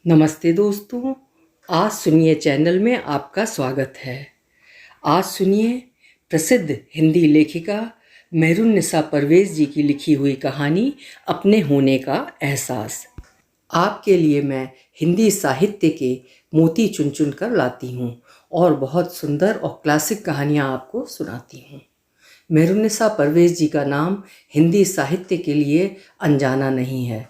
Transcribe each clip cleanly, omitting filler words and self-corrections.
नमस्ते दोस्तों। आज सुनिए चैनल में आपका स्वागत है। आज सुनिए प्रसिद्ध हिंदी लेखिका मेहरुन्निसा परवेज़ जी की लिखी हुई कहानी अपने होने का एहसास। आपके लिए मैं हिंदी साहित्य के मोती चुन चुन कर लाती हूँ और बहुत सुंदर और क्लासिक कहानियाँ आपको सुनाती हूँ। मेहरुन्निसा परवेज़ जी का नाम हिंदी साहित्य के लिए अनजाना नहीं है।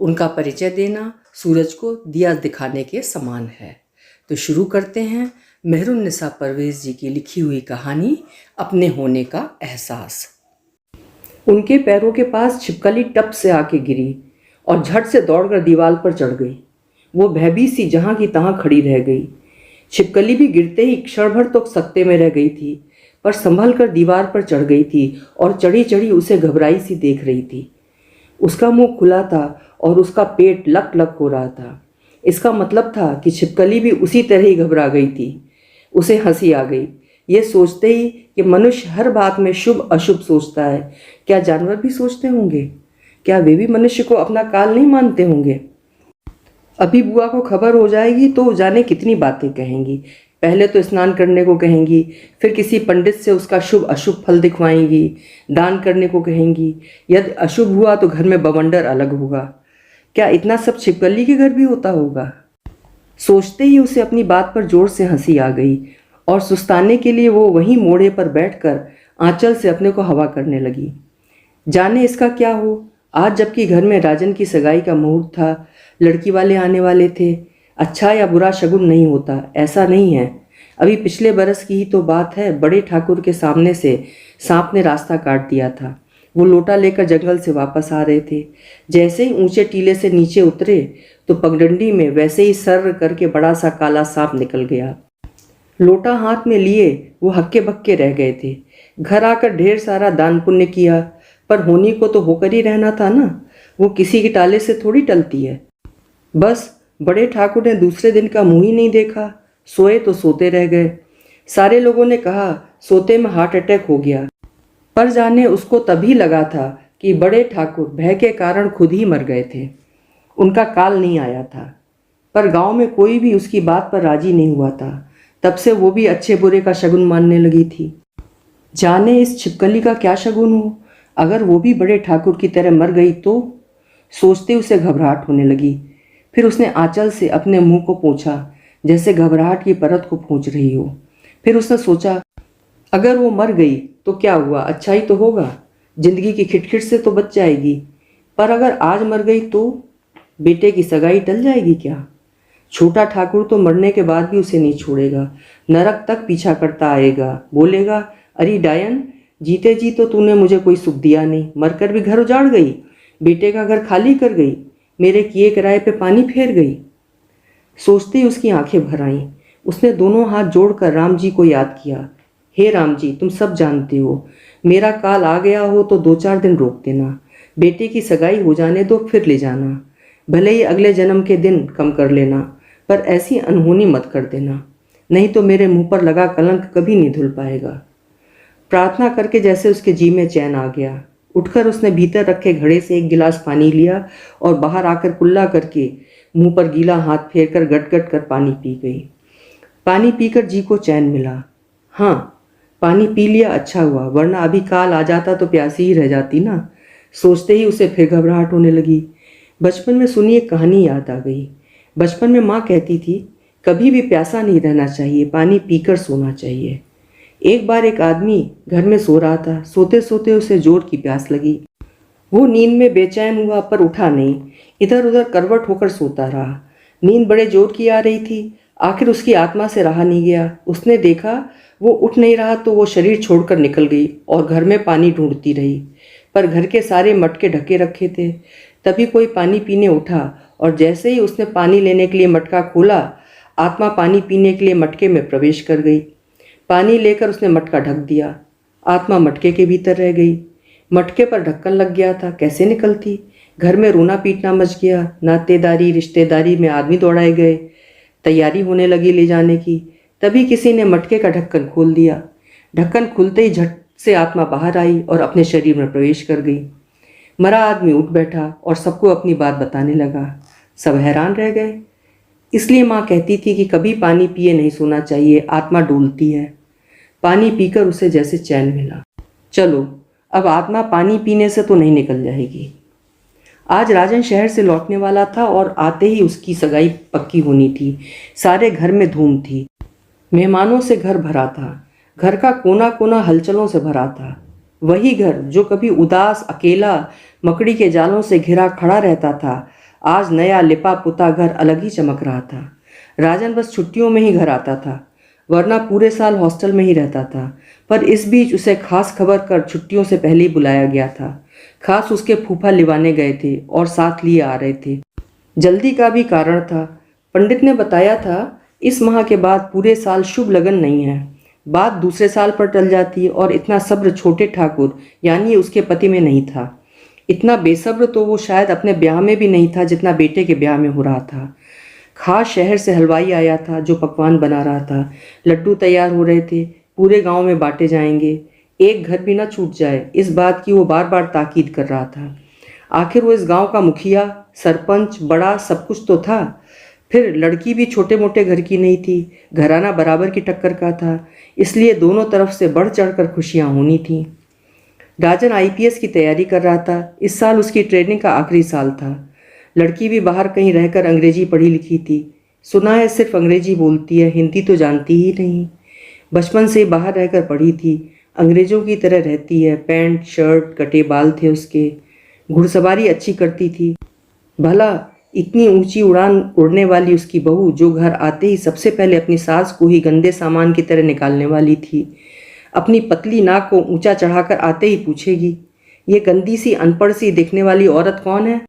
उनका परिचय देना सूरज को दिया दिखाने के समान है। तो शुरू करते हैं मेहरुन्निसा परवेज़ जी की लिखी हुई कहानी अपने होने का एहसास। उनके पैरों के पास छिपकली टप से आके गिरी और झट से दौड़कर दीवार पर चढ़ गई। वो भयभीत सी जहाँ की तहाँ खड़ी रह गई। छिपकली भी गिरते ही क्षण भर तो सकते में रह गई थी, पर संभल कर दीवार पर चढ़ गई थी और चढ़ी चढ़ी उसे घबराई सी देख रही थी। उसका मुंह खुला था और उसका पेट लक लक हो रहा था। इसका मतलब था कि छिपकली भी उसी तरह ही घबरा गई थी। उसे हंसी आ गई, ये सोचते ही कि मनुष्य हर बात में शुभ अशुभ सोचता है। क्या जानवर भी सोचते होंगे? क्या वे भी मनुष्य को अपना काल नहीं मानते होंगे? अभी बुआ को खबर हो जाएगी तो जाने कितनी बातें कहेंगी। पहले तो स्नान करने को कहेंगी, फिर किसी पंडित से उसका शुभ अशुभ फल दिखवाएंगी, दान करने को कहेंगी। यदि अशुभ हुआ तो घर में बवंडर अलग होगा। क्या इतना सब छिपकली के घर भी होता होगा? सोचते ही उसे अपनी बात पर जोर से हंसी आ गई और सुस्ताने के लिए वो वहीं मोड़े पर बैठकर आंचल से अपने को हवा करने लगी। जाने इसका क्या हो। आज जबकि घर में राजन की सगाई का मुहूर्त था, लड़की वाले आने वाले थे। अच्छा या बुरा शगुन नहीं होता, ऐसा नहीं है। अभी पिछले बरस की ही तो बात है, बड़े ठाकुर के सामने से सांप ने रास्ता काट दिया था। वो लोटा लेकर जंगल से वापस आ रहे थे। जैसे ही ऊंचे टीले से नीचे उतरे तो पगडंडी में वैसे ही सर्र करके बड़ा सा काला सांप निकल गया। लोटा हाथ में लिए वो हक्के बक्के रह गए थे। घर आकर ढेर सारा दान पुण्य किया, पर होनी को तो होकर ही रहना था ना। वो किसी के टाले से थोड़ी टलती है। बस बड़े ठाकुर ने दूसरे दिन का मुंह ही नहीं देखा। सोए तो सोते रह गए। सारे लोगों ने कहा सोते में हार्ट अटैक हो गया, पर जाने उसको तभी लगा था कि बड़े ठाकुर भय के कारण खुद ही मर गए थे। उनका काल नहीं आया था। पर गांव में कोई भी उसकी बात पर राजी नहीं हुआ था। तब से वो भी अच्छे बुरे का शगुन मानने लगी थी। जाने इस छिपकली का क्या शगुन हो। अगर वो भी बड़े ठाकुर की तरह मर गई तो? सोचते उसे घबराहट होने लगी। फिर उसने आंचल से अपने मुंह को पोंछा, जैसे घबराहट की परत को पोंछ रही हो। फिर उसने सोचा, अगर वो मर गई तो क्या हुआ, अच्छा ही तो होगा। जिंदगी की खिटखिट से तो बच जाएगी। पर अगर आज मर गई तो बेटे की सगाई टल जाएगी क्या? छोटा ठाकुर तो मरने के बाद भी उसे नहीं छोड़ेगा। नरक तक पीछा करता आएगा। बोलेगा, अरे डायन, जीते जी तो तूने मुझे कोई सुख दिया नहीं, मरकर भी घर उजाड़ गई, बेटे का घर खाली कर गई, मेरे किए किराए पे पानी फेर गई। सोचते ही उसकी आंखें भर आईं। उसने दोनों हाथ जोड़कर राम जी को याद किया। हे राम जी, तुम सब जानते हो, मेरा काल आ गया हो तो 2-4 दिन रोक देना। बेटे की सगाई हो जाने दो, फिर ले जाना। भले ही अगले जन्म के दिन कम कर लेना, पर ऐसी अनहोनी मत कर देना, नहीं तो मेरे मुंह पर लगा कलंक कभी नहीं धुल पाएगा। प्रार्थना करके जैसे उसके जी में चैन आ गया। उठकर उसने भीतर रखे घड़े से एक गिलास पानी लिया और बाहर आकर कुल्ला करके मुंह पर गीला हाथ फेर कर गट गट कर पानी पी गई। पानी पीकर जी को चैन मिला। हाँ, पानी पी लिया, अच्छा हुआ, वरना अभी काल आ जाता तो प्यासी ही रह जाती ना। सोचते ही उसे फिर घबराहट होने लगी। बचपन में सुनी एक कहानी याद आ गई। बचपन में माँ कहती थी, कभी भी प्यासा नहीं रहना चाहिए, पानी पीकर सोना चाहिए। एक बार एक आदमी घर में सो रहा था। सोते सोते उसे जोर की प्यास लगी। वो नींद में बेचैन हुआ, पर उठा नहीं। इधर उधर करवट होकर सोता रहा। नींद बड़े जोर की आ रही थी। आखिर उसकी आत्मा से रहा नहीं गया। उसने देखा वो उठ नहीं रहा तो वो शरीर छोड़कर निकल गई और घर में पानी ढूंढती रही, पर घर के सारे मटके ढके रखे थे। तभी कोई पानी पीने उठा और जैसे ही उसने पानी लेने के लिए मटका खोला, आत्मा पानी पीने के लिए मटके में प्रवेश कर गई। पानी लेकर उसने मटका ढक दिया। आत्मा मटके के भीतर रह गई। मटके पर ढक्कन लग गया था, कैसे निकलती? घर में रोना पीटना मच गया। नातेदारी रिश्तेदारी में आदमी दौड़ाए गए। तैयारी होने लगी ले जाने की। तभी किसी ने मटके का ढक्कन खोल दिया। ढक्कन खुलते ही झट से आत्मा बाहर आई और अपने शरीर में प्रवेश कर गई। मरा आदमी उठ बैठा और सबको अपनी बात बताने लगा। सब हैरान रह गए। इसलिए माँ कहती थी कि कभी पानी पिए नहीं सोना चाहिए, आत्मा डोलती है। पानी पीकर उसे जैसे चैन मिला। चलो, अब आत्मा पानी पीने से तो नहीं निकल जाएगी। आज राजन शहर से लौटने वाला था और आते ही उसकी सगाई पक्की होनी थी। सारे घर में धूम थी। मेहमानों से घर भरा था। घर का कोना कोना हलचलों से भरा था। वही घर जो कभी उदास, अकेला, मकड़ी के जालों से घिरा खड़ा रहता था, आज नया लिपा पुता घर अलग ही चमक रहा था। राजन बस छुट्टियों में ही घर आता था, वरना पूरे साल हॉस्टल में ही रहता था। पर इस बीच उसे खास खबर कर छुट्टियों से पहले ही बुलाया गया था। खास उसके फूफा लिवाने गए थे और साथ लिए आ रहे थे। जल्दी का भी कारण था। पंडित ने बताया था, इस माह के बाद पूरे साल शुभ लगन नहीं है, बात दूसरे साल पर टल जाती। और इतना सब्र छोटे ठाकुर यानी उसके पति में नहीं था। इतना बेसब्र तो वो शायद अपने ब्याह में भी नहीं था जितना बेटे के ब्याह में हो रहा था। खास शहर से हलवाई आया था जो पकवान बना रहा था। लड्डू तैयार हो रहे थे, पूरे गांव में बांटे जाएंगे। एक घर भी ना छूट जाए, इस बात की वो बार बार ताकीद कर रहा था। आखिर वो इस गांव का मुखिया, सरपंच, बड़ा सब कुछ तो था। फिर लड़की भी छोटे मोटे घर की नहीं थी, घराना बराबर की टक्कर का था। इसलिए दोनों तरफ से बढ़ चढ़कर खुशियां होनी थी। राजन आईपीएस की तैयारी कर रहा था। इस साल उसकी ट्रेनिंग का आखिरी साल था। लड़की भी बाहर कहीं रहकर अंग्रेजी पढ़ी लिखी थी। सुना है सिर्फ अंग्रेजी बोलती है, हिंदी तो जानती ही नहीं। बचपन से बाहर रहकर पढ़ी थी, अंग्रेजों की तरह रहती है। पैंट शर्ट, कटे बाल थे उसके। घुड़सवारी अच्छी करती थी। भला इतनी ऊंची उड़ान उड़ने वाली उसकी बहू, जो घर आते ही सबसे पहले अपनी सास को ही गंदे सामान की तरह निकालने वाली थी, अपनी पतली नाक को ऊंचा चढ़ाकर आते ही पूछेगी, ये गंदी सी अनपढ़ सी दिखने वाली औरत कौन है?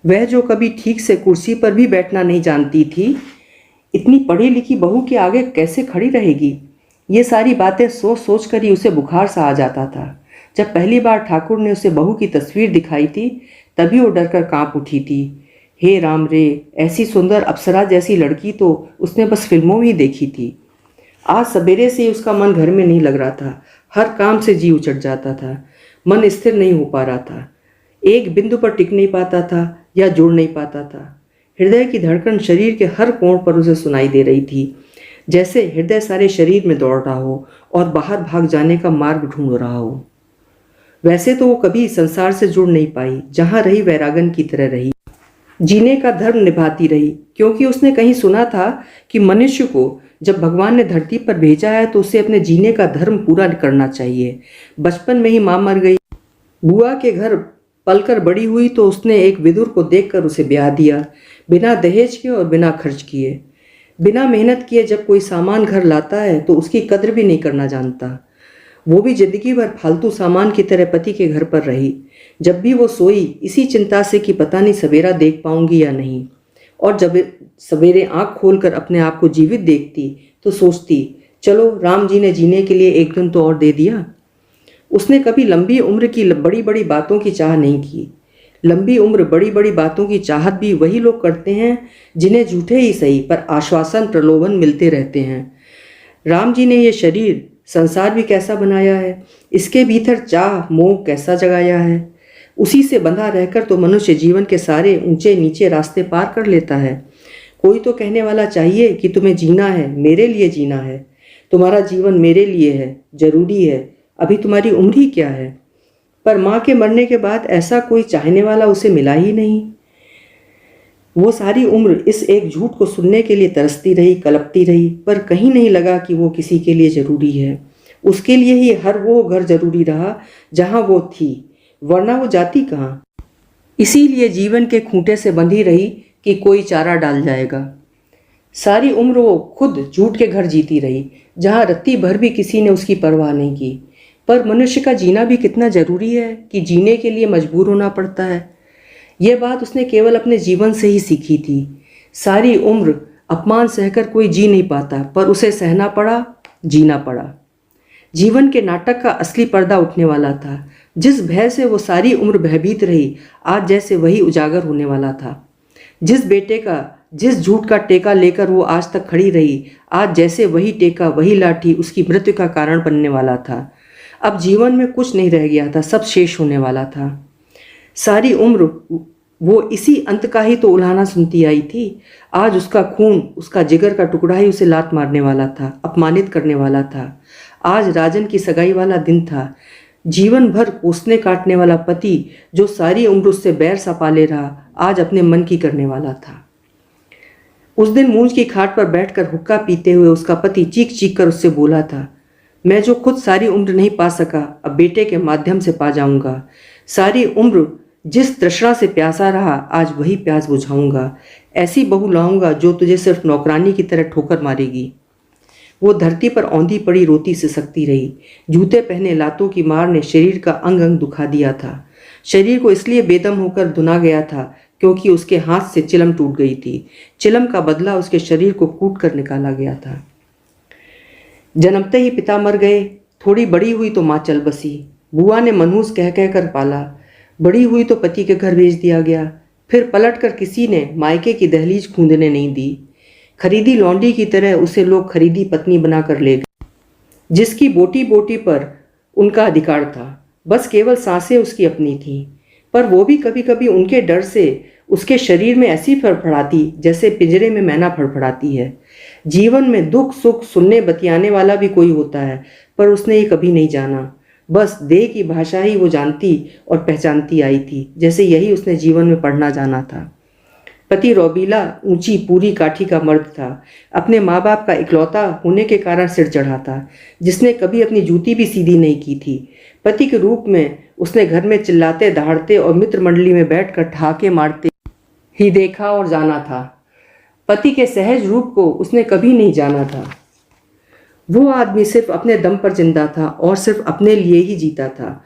वह जो कभी ठीक से कुर्सी पर भी बैठना नहीं जानती थी, इतनी पढ़ी लिखी बहू के आगे कैसे खड़ी रहेगी? ये सारी बातें सोच सोच कर ही उसे बुखार सा आ जाता था। जब पहली बार ठाकुर ने उसे बहू की तस्वीर दिखाई थी, तभी वो डरकर कांप उठी थी। हे राम रे, ऐसी सुंदर अप्सरा जैसी लड़की तो उसने बस फिल्मों में ही देखी थी। आज सवेरे से ही उसका मन घर में नहीं लग रहा था। हर काम से जी उचट जाता था। मन स्थिर नहीं हो पा रहा था। एक बिंदु पर टिक नहीं पाता था या जुड़ नहीं पाता था। हृदय की धड़कन शरीर के हर कोण पर उसे सुनाई दे रही थी, जैसे हृदय सारे शरीर में दौड़ रहा हो और बाहर भाग जाने का मार्ग ढूंढ रहा हो। वैसे तो वो कभी संसार से जुड़ नहीं पाई, जहां रही वैरागन की तरह रही, जीने का धर्म निभाती रही। क्योंकि उसने कहीं सुना था कि मनुष्य को जब भगवान ने धरती पर भेजा है तो उसे अपने जीने का धर्म पूरा करना चाहिए। बचपन में ही माँ मर गई। बुआ के घर पलकर बड़ी हुई तो उसने एक विदुर को देखकर उसे ब्याह दिया, बिना दहेज के और बिना खर्च किए। बिना मेहनत किए जब कोई सामान घर लाता है तो उसकी कद्र भी नहीं करना जानता। वो भी जिंदगी भर फालतू सामान की तरह पति के घर पर रही। जब भी वो सोई, इसी चिंता से कि पता नहीं सवेरा देख पाऊंगी या नहीं। और जब सवेरे आंख खोलकर अपने आप को जीवित देखती तो सोचती, चलो राम जी ने जीने के लिए एक दिन तो और दे दिया। उसने कभी लंबी उम्र की बड़ी बड़ी बातों की चाह नहीं की। लंबी उम्र, बड़ी बड़ी बातों की चाहत भी वही लोग करते हैं जिन्हें झूठे ही सही पर आश्वासन, प्रलोभन मिलते रहते हैं। राम जी ने ये शरीर, संसार भी कैसा बनाया है, इसके भीतर चाह मोह कैसा जगाया है। उसी से बंधा रहकर तो मनुष्य जीवन के सारे ऊंचे नीचे रास्ते पार कर लेता है। कोई तो कहने वाला चाहिए कि तुम्हें जीना है, मेरे लिए जीना है, तुम्हारा जीवन मेरे लिए है, जरूरी है, अभी तुम्हारी उम्र ही क्या है। पर माँ के मरने के बाद ऐसा कोई चाहने वाला उसे मिला ही नहीं। वो सारी उम्र इस एक झूठ को सुनने के लिए तरसती रही, कलपती रही, पर कहीं नहीं लगा कि वो किसी के लिए जरूरी है। उसके लिए ही हर वो घर जरूरी रहा जहां वो थी, वरना वो जाती कहाँ। इसीलिए जीवन के खूंटे से बंधी रही कि कोई चारा डाल जाएगा। सारी उम्र वो खुद झूठ के घर जीती रही, जहां रत्ती भर भी किसी ने उसकी परवाह नहीं की। पर मनुष्य का जीना भी कितना जरूरी है कि जीने के लिए मजबूर होना पड़ता है। यह बात उसने केवल अपने जीवन से ही सीखी थी। सारी उम्र अपमान सहकर कोई जी नहीं पाता, पर उसे सहना पड़ा, जीना पड़ा। जीवन के नाटक का असली पर्दा उठने वाला था। जिस भय से वो सारी उम्र भयभीत रही, आज जैसे वही उजागर होने वाला था। जिस बेटे का, जिस झूठ का टेका लेकर वो आज तक खड़ी रही, आज जैसे वही टेका, वही लाठी उसकी मृत्यु का कारण बनने वाला था। अब जीवन में कुछ नहीं रह गया था, सब शेष होने वाला था। सारी उम्र वो इसी अंत का ही तो उल्हाना सुनती आई थी। आज उसका खून, उसका जिगर का टुकड़ा ही उसे लात मारने वाला था, अपमानित करने वाला था। आज राजन की सगाई वाला दिन था। जीवन भर कोसने काटने वाला पति, जो सारी उम्र उससे बैर सा पाले रहा, आज अपने मन की करने वाला था। उस दिन मूंज की खाट पर बैठकर हुक्का पीते हुए उसका पति चीख चीख कर उससे बोला था, मैं जो खुद सारी उम्र नहीं पा सका, अब बेटे के माध्यम से पा जाऊंगा। सारी उम्र जिस तृष्णा से प्यासा रहा, आज वही प्यास बुझाऊंगा। ऐसी बहू लाऊंगा जो तुझे सिर्फ नौकरानी की तरह ठोकर मारेगी। वो धरती पर औंधी पड़ी रोती सिसकती रही। जूते पहने लातों की मार ने शरीर का अंग अंग दुखा दिया था। शरीर को इसलिए बेदम होकर धुना गया था क्योंकि उसके हाथ से चिलम टूट गई थी। चिलम का बदला उसके शरीर को कूट कर निकाला गया था। जन्मते ही पिता मर गए। थोड़ी बड़ी हुई तो माँ चल बसी। बुआ ने मनहूस कह कह कर पाला। बड़ी हुई तो पति के घर भेज दिया गया। फिर पलट कर किसी ने मायके की दहलीज खूंदने नहीं दी। खरीदी लौंडी की तरह उसे लोग खरीदी पत्नी बनाकर ले गए, जिसकी बोटी बोटी पर उनका अधिकार था। बस केवल सांसें उसकी अपनी थीं, पर वो भी कभी कभी उनके डर से उसके शरीर में ऐसी फड़फड़ाती जैसे पिंजरे में मैना फड़फड़ाती है। जीवन में दुख सुख सुनने बतियाने वाला भी कोई होता है, पर उसने ये कभी नहीं जाना। बस देह की भाषा ही वो जानती और पहचानती आई थी, जैसे यही उसने जीवन में पढ़ना जाना था। पति रौबीला ऊंची पूरी काठी का मर्द था। अपने माँ बाप का इकलौता होने के कारण सिर चढ़ा था, जिसने कभी अपनी जूती भी सीधी नहीं की थी। पति के रूप में उसने घर में चिल्लाते दहाड़ते और मित्र मंडली में बैठकर ठहाके मारते ही देखा और जाना था। पति के सहज रूप को उसने कभी नहीं जाना था। वो आदमी सिर्फ अपने दम पर जिंदा था और सिर्फ अपने लिए ही जीता था।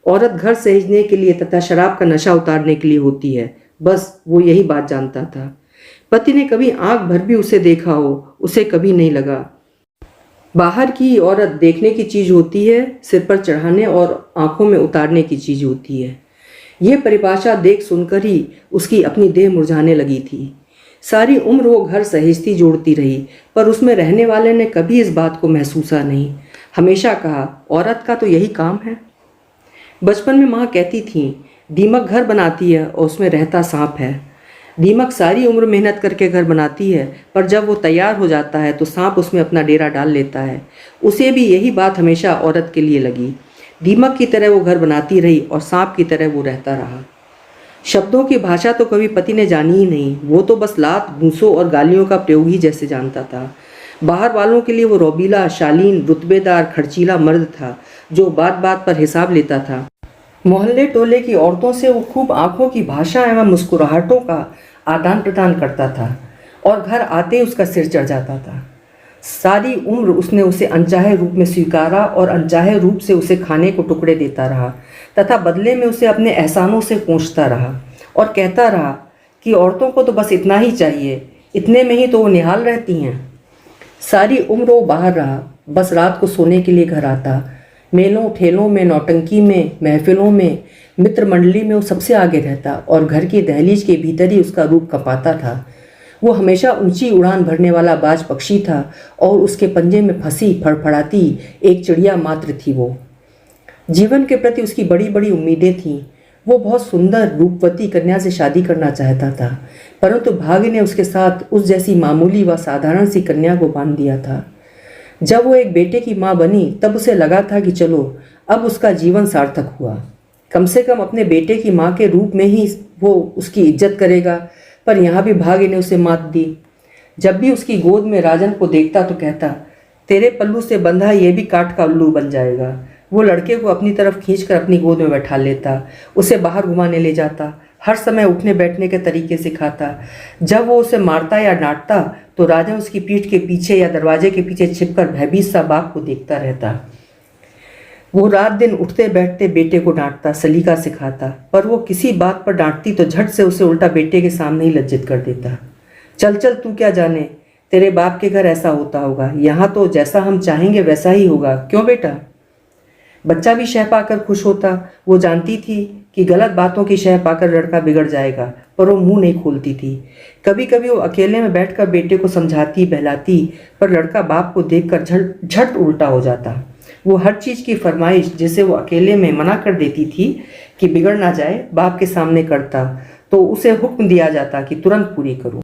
औरत घर सहेजने के लिए तथा शराब का नशा उतारने के लिए होती है, बस वो यही बात जानता था। पति ने कभी आंख भर भी उसे देखा हो, उसे कभी नहीं लगा। बाहर की औरत देखने की चीज होती है, सिर पर चढ़ाने और आंखों में उतारने की चीज होती है। ये परिभाषा देख सुनकर ही उसकी अपनी देह मुरझाने लगी थी। सारी उम्र वो घर सहेजती जोड़ती रही, पर उसमें रहने वाले ने कभी इस बात को महसूसा नहीं। हमेशा कहा, औरत का तो यही काम है। बचपन में माँ कहती थी, दीमक घर बनाती है और उसमें रहता सांप है। दीमक सारी उम्र मेहनत करके घर बनाती है, पर जब वो तैयार हो जाता है तो सांप उसमें अपना डेरा डाल लेता है। उसे भी यही बात हमेशा औरत के लिए लगी। दीमक की तरह वो घर बनाती रही और सांप की तरह वो रहता रहा। शब्दों की भाषा तो कभी पति ने जानी ही नहीं। वो तो बस लात घूंसों और गालियों का प्रयोग ही जैसे जानता था। बाहर वालों के लिए वो रौबीला, शालीन, रुतबेदार, खर्चीला मर्द था, जो बात बात पर हिसाब लेता था। मोहल्ले टोले की औरतों से वो खूब आंखों की भाषा एवं मुस्कुराहटों का आदान प्रदान करता था और घर आते ही उसका सिर चढ़ जाता था। सारी उम्र उसने उसे अनचाहे रूप में स्वीकारा और अनचाहे रूप से उसे खाने को टुकड़े देता रहा तथा बदले में उसे अपने एहसानों से पूछता रहा और कहता रहा कि औरतों को तो बस इतना ही चाहिए, इतने में ही तो वो निहाल रहती हैं। सारी उम्र वो बाहर रहा, बस रात को सोने के लिए घर आता। मेलों ठेलों में, नौटंकी में, महफिलों में, मित्र मंडली में वो सबसे आगे रहता और घर की दहलीज के भीतर ही उसका रूप कपाता था। वो हमेशा ऊंची उड़ान भरने वाला बाज पक्षी था और उसके पंजे में फंसी फड़फड़ाती एक चिड़िया मात्र थी वो। जीवन के प्रति उसकी बड़ी बड़ी उम्मीदें थीं। वो बहुत सुंदर रूपवती कन्या से शादी करना चाहता था, परंतु भाग्य ने उसके साथ उस जैसी मामूली व साधारण सी कन्या को बांध दिया था। जब वो एक बेटे की माँ बनी तब उसे लगा था कि चलो अब उसका जीवन सार्थक हुआ, कम से कम अपने बेटे की माँ के रूप में ही वो उसकी इज्जत करेगा। पर यहाँ भी भाग्य ने उसे मात दी। जब भी उसकी गोद में राजन को देखता तो कहता, तेरे पल्लू से बंधा ये भी काट का उल्लू बन जाएगा। वो लड़के को अपनी तरफ खींचकर अपनी गोद में बैठा लेता, उसे बाहर घुमाने ले जाता, हर समय उठने बैठने के तरीके सिखाता। जब वो उसे मारता या डांटता तो राजन उसकी पीठ के पीछे या दरवाजे के पीछे छिपकर भयभीत सा बाप को देखता रहता। वो रात दिन उठते बैठते बेटे को डांटता, सलीका सिखाता, पर वो किसी बात पर डांटती तो झट से उसे उल्टा बेटे के सामने ही लज्जित कर देता। चल चल, तू क्या जाने, तेरे बाप के घर ऐसा होता होगा, यहाँ तो जैसा हम चाहेंगे वैसा ही होगा, क्यों बेटा। बच्चा भी शह पाकर खुश होता। वो जानती थी कि गलत बातों की शह पाकर लड़का बिगड़ जाएगा, पर वो मुंह नहीं खोलती थी। कभी कभी वो अकेले में बैठकर बेटे को समझाती बहलाती, पर लड़का बाप को देखकर झट उल्टा हो जाता। वो हर चीज़ की फरमाइश जिसे वो अकेले में मना कर देती थी कि बिगड़ ना जाए, बाप के सामने करता, तो उसे हुक्म दिया जाता कि तुरंत पूरी करो।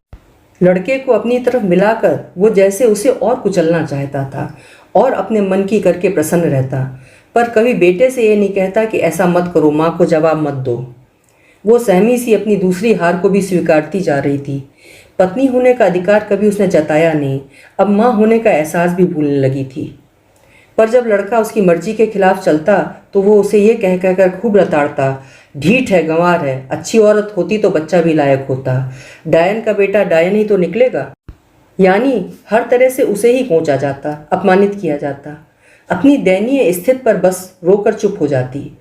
लड़के को अपनी तरफ मिलाकर वो जैसे उसे और कुचलना चाहता था और अपने मन की करके प्रसन्न रहता, पर कभी बेटे से ये नहीं कहता कि ऐसा मत करो, माँ को जवाब मत दो। वो सहमी सी अपनी दूसरी हार को भी स्वीकारती जा रही थी। पत्नी होने का अधिकार कभी उसने जताया नहीं, अब माँ होने का एहसास भी भूलने लगी थी। पर जब लड़का उसकी मर्जी के खिलाफ चलता तो वो उसे ये कह कहकर खूब रताड़ता, ढीठ है, गंवार है, अच्छी औरत होती तो बच्चा भी लायक होता, डायन का बेटा डायन ही तो निकलेगा। यानी हर तरह से उसे ही कोंचा जाता, अपमानित किया जाता। अपनी दयनीय स्थिति पर बस रोकर चुप हो जाती।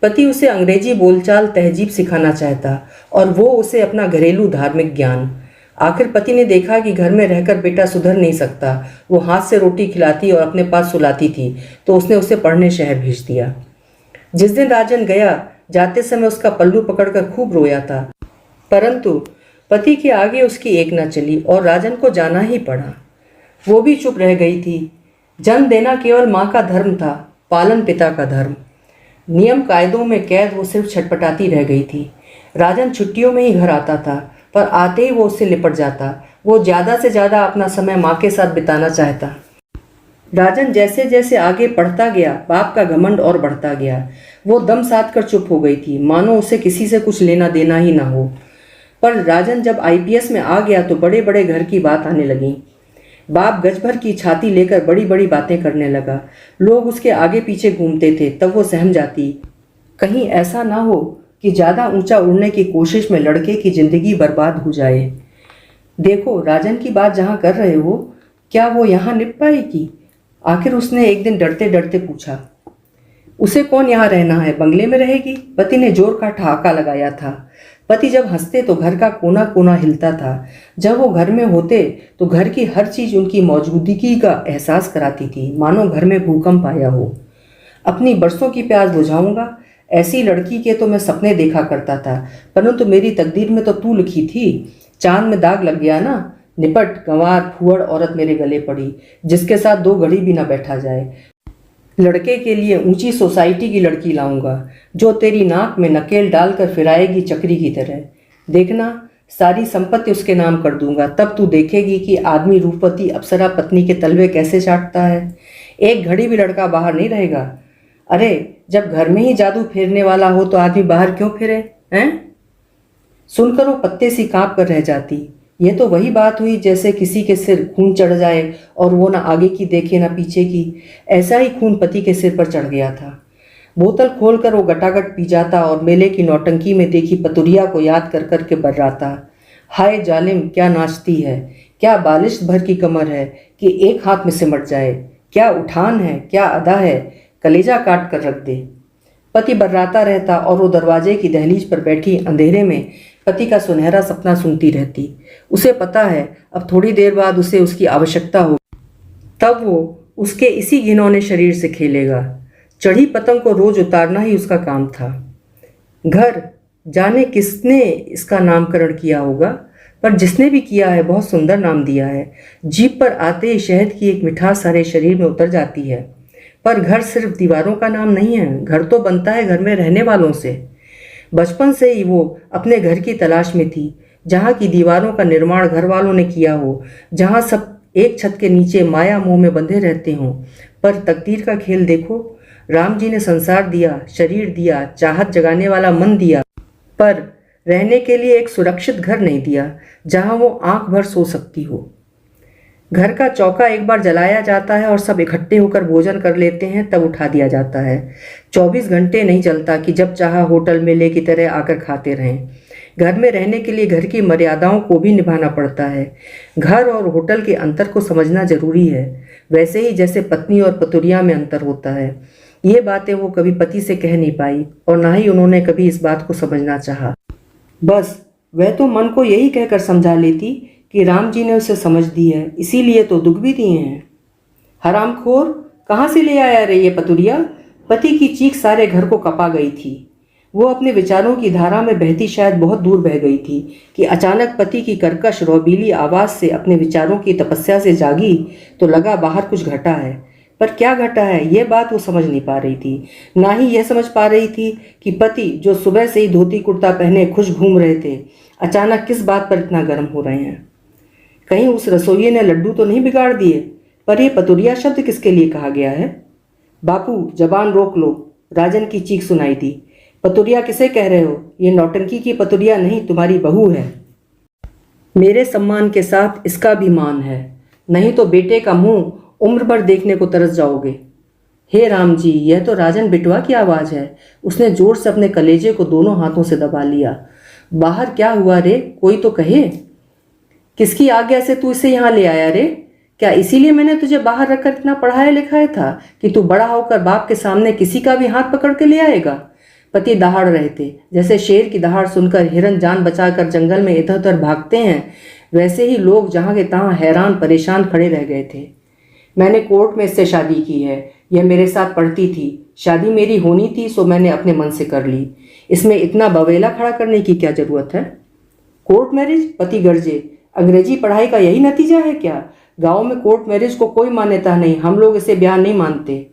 पति उसे अंग्रेजी बोलचाल तहजीब सिखाना चाहता और वो उसे अपना घरेलू धार्मिक ज्ञान। आखिर पति ने देखा कि घर में रहकर बेटा सुधर नहीं सकता। वो हाथ से रोटी खिलाती और अपने पास सुलाती थी, तो उसने उसे पढ़ने शहर भेज दिया। जिस दिन राजन गया, जाते समय उसका पल्लू पकड़कर खूब रोया था, परंतु पति के आगे उसकी एक न चली और राजन को जाना ही पड़ा। वो भी चुप रह गई थी। जन्म देना केवल माँ का धर्म था, पालन पिता का धर्म। नियम कायदों में कैद वो सिर्फ छटपटाती रह गई थी। राजन छुट्टियों में ही घर आता था, पर आते ही वो उससे लिपट जाता। वो ज़्यादा से ज़्यादा अपना समय माँ के साथ बिताना चाहता। राजन जैसे जैसे आगे पढ़ता गया, बाप का घमंड और बढ़ता गया। वो दम साध कर चुप हो गई थी, मानो उसे किसी से कुछ लेना देना ही ना हो। पर राजन जब आईपीएस में आ गया तो बड़े बड़े घर की बात आने लगी। बाप गज भर की छाती लेकर बड़ी बड़ी बातें करने लगा। लोग उसके आगे पीछे घूमते थे, तब वो सहम जाती, कहीं ऐसा ना हो कि ज़्यादा ऊंचा उड़ने की कोशिश में लड़के की ज़िंदगी बर्बाद हो जाए। देखो, राजन की बात जहाँ कर रहे हो, क्या वो यहाँ निप पाएगी? आखिर उसने एक दिन डरते डरते पूछा। उसे कौन यहाँ रहना है, बंगले में रहेगी? पति ने जोर का ठहाका लगाया था। पति जब हंसते तो घर का कोना कोना हिलता था। जब वो घर में होते तो घर की हर चीज़ उनकी मौजूदगी का एहसास कराती थी, मानो घर में भूकंप आया हो। अपनी बरसों की प्यास बुझाऊंगा, ऐसी लड़की के तो मैं सपने देखा करता था, परंतु मेरी तकदीर में तो तू लिखी थी। चांद में दाग लग गया ना, निपट, गंवार फुहड़ औरत मेरे गले पड़ी, जिसके साथ 2 घड़ी भी ना बैठा जाए। लड़के के लिए ऊंची सोसाइटी की लड़की लाऊंगा, जो तेरी नाक में नकेल डालकर फिराएगी चक्री की तरह। देखना, सारी संपत्ति उसके नाम कर दूंगा, तब तू देखेगी कि आदमी रूपवती अप्सरा पत्नी के तलवे कैसे चाटता है। एक घड़ी भी लड़का बाहर नहीं रहेगा। अरे, जब घर में ही जादू फेरने वाला हो तो आदमी बाहर क्यों फिरे हैं? सुनकर वो पत्ते सी कांप कर रह जाती। ये तो वही बात हुई जैसे किसी के सिर खून चढ़ जाए और वो ना आगे की देखे ना पीछे की। ऐसा ही खून पति के सिर पर चढ़ गया था। बोतल खोलकर वो गटागट पी जाता और मेले की नौटंकी में देखी पतुरिया को याद कर कर के बर्राता। हाय जालिम, क्या नाचती है, क्या बालिश भर की कमर है कि एक हाथ में सिमट जाए, क्या उठान है, क्या अदा है, कलेजा काट कर रख दे। पति बर्राता रहता और वो दरवाजे की दहलीज पर बैठी अंधेरे में पति का सुनहरा सपना सुनती रहती। उसे पता है अब थोड़ी देर बाद उसे उसकी आवश्यकता हो, तब वो उसके इसी घिनौने शरीर से खेलेगा। चढ़ी पतंग को रोज उतारना ही उसका काम था। घर, जाने किसने इसका नामकरण किया होगा, पर जिसने भी किया है बहुत सुंदर नाम दिया है। जीभ पर आते ही शहद की एक मिठास सारे शरीर में उतर जाती है। पर घर सिर्फ दीवारों का नाम नहीं है, घर तो बनता है घर में रहने वालों से। बचपन से ही वो अपने घर की तलाश में थी, जहाँ की दीवारों का निर्माण घर वालों ने किया हो, जहाँ सब एक छत के नीचे माया मोह में बंधे रहते हों। पर तकदीर का खेल देखो, राम जी ने संसार दिया, शरीर दिया, चाहत जगाने वाला मन दिया, पर रहने के लिए एक सुरक्षित घर नहीं दिया, जहाँ वो आंख भर सो सकती हो। घर का चौका एक बार जलाया जाता है और सब इकट्ठे होकर भोजन कर लेते हैं, तब उठा दिया जाता है। 24 घंटे नहीं चलता कि जब चाहा होटल मेले की तरह आकर खाते रहें। घर में रहने के लिए घर की मर्यादाओं को भी निभाना पड़ता है। घर और होटल के अंतर को समझना जरूरी है, वैसे ही जैसे पत्नी और पतुरिया में अंतर होता है। ये बातें वो कभी पति से कह नहीं पाई और ना ही उन्होंने कभी इस बात को समझना चाहा। बस वह तो मन को यही कहकर समझा लेती कि राम जी ने उसे समझ दी है, इसीलिए तो दुख भी दिए हैं। हरामखोर, कहाँ से ले आया रे ये पतुरिया? पति की चीख सारे घर को कपा गई थी। वो अपने विचारों की धारा में बहती शायद बहुत दूर बह गई थी कि अचानक पति की कर्कश रौबीली आवाज़ से अपने विचारों की तपस्या से जागी तो लगा बाहर कुछ घटा है। पर क्या घटा है ये बात वो समझ नहीं पा रही थी। ना ही यह समझ पा रही थी कि पति जो सुबह से ही धोती कुर्ता पहने खुश घूम रहे थे, अचानक किस बात पर इतना गर्म हो रहे हैं। कहीं उस रसोइये ने लड्डू तो नहीं बिगाड़ दिए। पर यह पतुरिया शब्द किसके लिए कहा गया है? बापू जबान रोक लो, राजन की चीख सुनाई दी। पतुरिया किसे कह रहे हो? ये नौटंकी की पतुरिया नहीं, तुम्हारी बहू है। मेरे सम्मान के साथ इसका भी मान है, नहीं तो बेटे का मुंह उम्र भर देखने को तरस जाओगे। हे राम जी, यह तो राजन बिटवा की आवाज़ है। उसने जोर से अपने कलेजे को दोनों हाथों से दबा लिया। बाहर क्या हुआ रे, कोई तो कहे। किसकी आज्ञा से तू इसे यहाँ ले आया रे? क्या इसीलिए मैंने तुझे बाहर रखकर इतना पढ़ाया लिखाया था कि तू बड़ा होकर बाप के सामने किसी का भी हाथ पकड़ के ले आएगा? पति दहाड़ रहे थे। जैसे शेर की दहाड़ सुनकर हिरन जान बचाकर जंगल में इधर उधर भागते हैं, वैसे ही लोग जहाँ के तहाँ हैरान परेशान खड़े रह गए थे। मैंने कोर्ट में इससे शादी की है। यह मेरे साथ पढ़ती थी। शादी मेरी होनी थी, सो मैंने अपने मन से कर ली। इसमें इतना बवेला खड़ा करने की क्या जरूरत है? Court marriage? पति गरजे। अंग्रेजी पढ़ाई का यही नतीजा है क्या? गांव में कोर्ट मैरिज को कोई मान्यता नहीं, हम लोग इसे ब्याह नहीं मानते।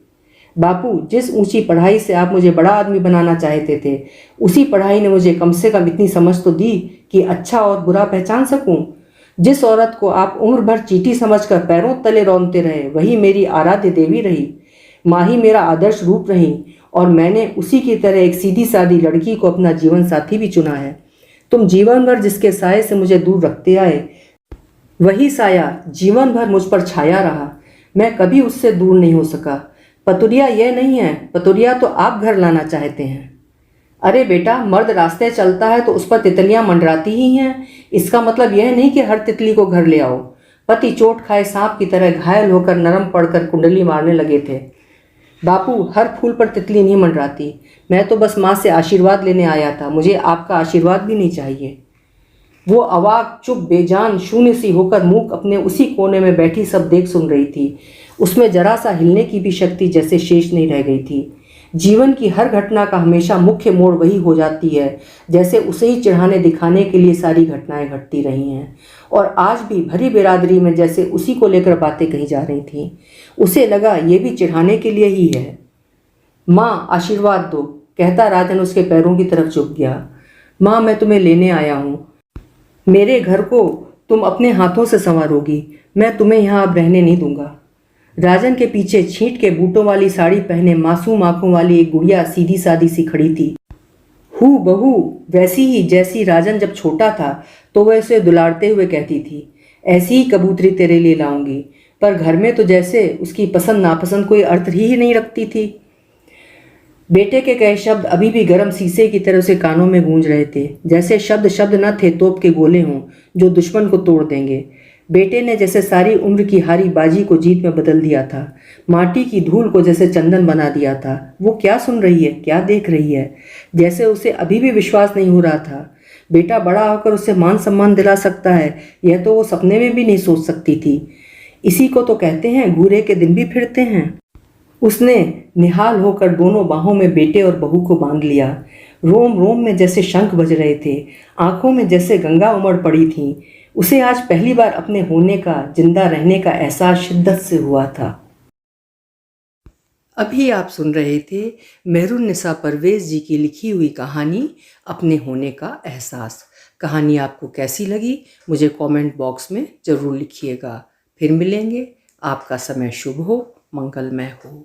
बापू, जिस ऊंची पढ़ाई से आप मुझे बड़ा आदमी बनाना चाहते थे, उसी पढ़ाई ने मुझे कम से कम इतनी समझ तो दी कि अच्छा और बुरा पहचान सकूं। जिस औरत को आप उम्र भर चींटी समझकर पैरों तले रौंदते रहे, वही मेरी आराध्य देवी रही। माँ ही मेरा आदर्श रूप रही, और मैंने उसी की तरह एक सीधी सादी लड़की को अपना जीवन साथी भी चुना है। तुम जीवन भर जिसके साये से मुझे दूर रखते आए, वही साया जीवन भर मुझ पर छाया रहा। मैं कभी उससे दूर नहीं हो सका। पतुरिया यह नहीं है, पतुरिया तो आप घर लाना चाहते हैं। अरे बेटा, मर्द रास्ते चलता है तो उस पर तितलियां मंडराती ही हैं। इसका मतलब यह नहीं कि हर तितली को घर ले आओ। पति चोट खाए सांप की तरह घायल होकर नरम पड़कर कुंडली मारने लगे थे। बापू, हर फूल पर तितली नहीं मंडराती। मैं तो बस माँ से आशीर्वाद लेने आया था, मुझे आपका आशीर्वाद भी नहीं चाहिए। वो अवाक, चुप, बेजान, शून्य सी होकर मूक अपने उसी कोने में बैठी सब देख सुन रही थी। उसमें जरा सा हिलने की भी शक्ति जैसे शेष नहीं रह गई थी। जीवन की हर घटना का हमेशा मुख्य मोड़ वही हो जाती है, जैसे उसे ही चिढ़ाने दिखाने के लिए सारी घटनाएं घटती रही हैं। और आज भी भरी बिरादरी में जैसे उसी को लेकर बातें कही जा रही थीं। उसे लगा ये भी चिढ़ाने के लिए ही है। माँ, आशीर्वाद दो, कहता राजन उसके पैरों की तरफ झुक गया। माँ, मैं तुम्हें लेने आया हूँ। मेरे घर को तुम अपने हाथों से संवारोगी। मैं तुम्हें यहाँ अब रहने नहीं दूंगा। राजन के पीछे छींट के बूटों वाली साड़ी पहने मासूम आंखों वाली एक गुड़िया सीधी सादी सी खड़ी थी। हू बहू वैसी ही जैसी राजन जब छोटा था तो वह उसे दुलारते हुए कहती थी, ऐसी ही कबूतरी तेरे लिए लाऊंगी। पर घर में तो जैसे उसकी पसंद नापसंद कोई अर्थ ही नहीं रखती थी। बेटे के कहे शब्द अभी भी गर्म शीशे की तरह उसे कानों में गूंज रहे थे, जैसे शब्द शब्द न थे, तोप के गोले हों जो दुश्मन को तोड़ देंगे। बेटे ने जैसे सारी उम्र की हारी बाजी को जीत में बदल दिया था, माटी की धूल को जैसे चंदन बना दिया था। वो क्या सुन रही है, क्या देख रही है? जैसे उसे अभी भी विश्वास नहीं हो रहा था। बेटा बड़ा होकर उसे मान सम्मान दिला सकता है, यह तो वो सपने में भी नहीं सोच सकती थी। इसी को तो कहते हैं घूरे के दिन भी फिरते हैं। उसने निहाल होकर दोनों बाहों में बेटे और बहू को बांध लिया। रोम रोम में जैसे शंख बज रहे थे, आंखों में जैसे गंगा उमड़ पड़ी थी। उसे आज पहली बार अपने होने का, जिंदा रहने का एहसास शिद्दत से हुआ था। अभी आप सुन रहे थे मेहरुन्निसा परवेज़ जी की लिखी हुई कहानी अपने होने का एहसास। कहानी आपको कैसी लगी मुझे कमेंट बॉक्स में ज़रूर लिखिएगा। फिर मिलेंगे। आपका समय शुभ हो, मंगलमय हो।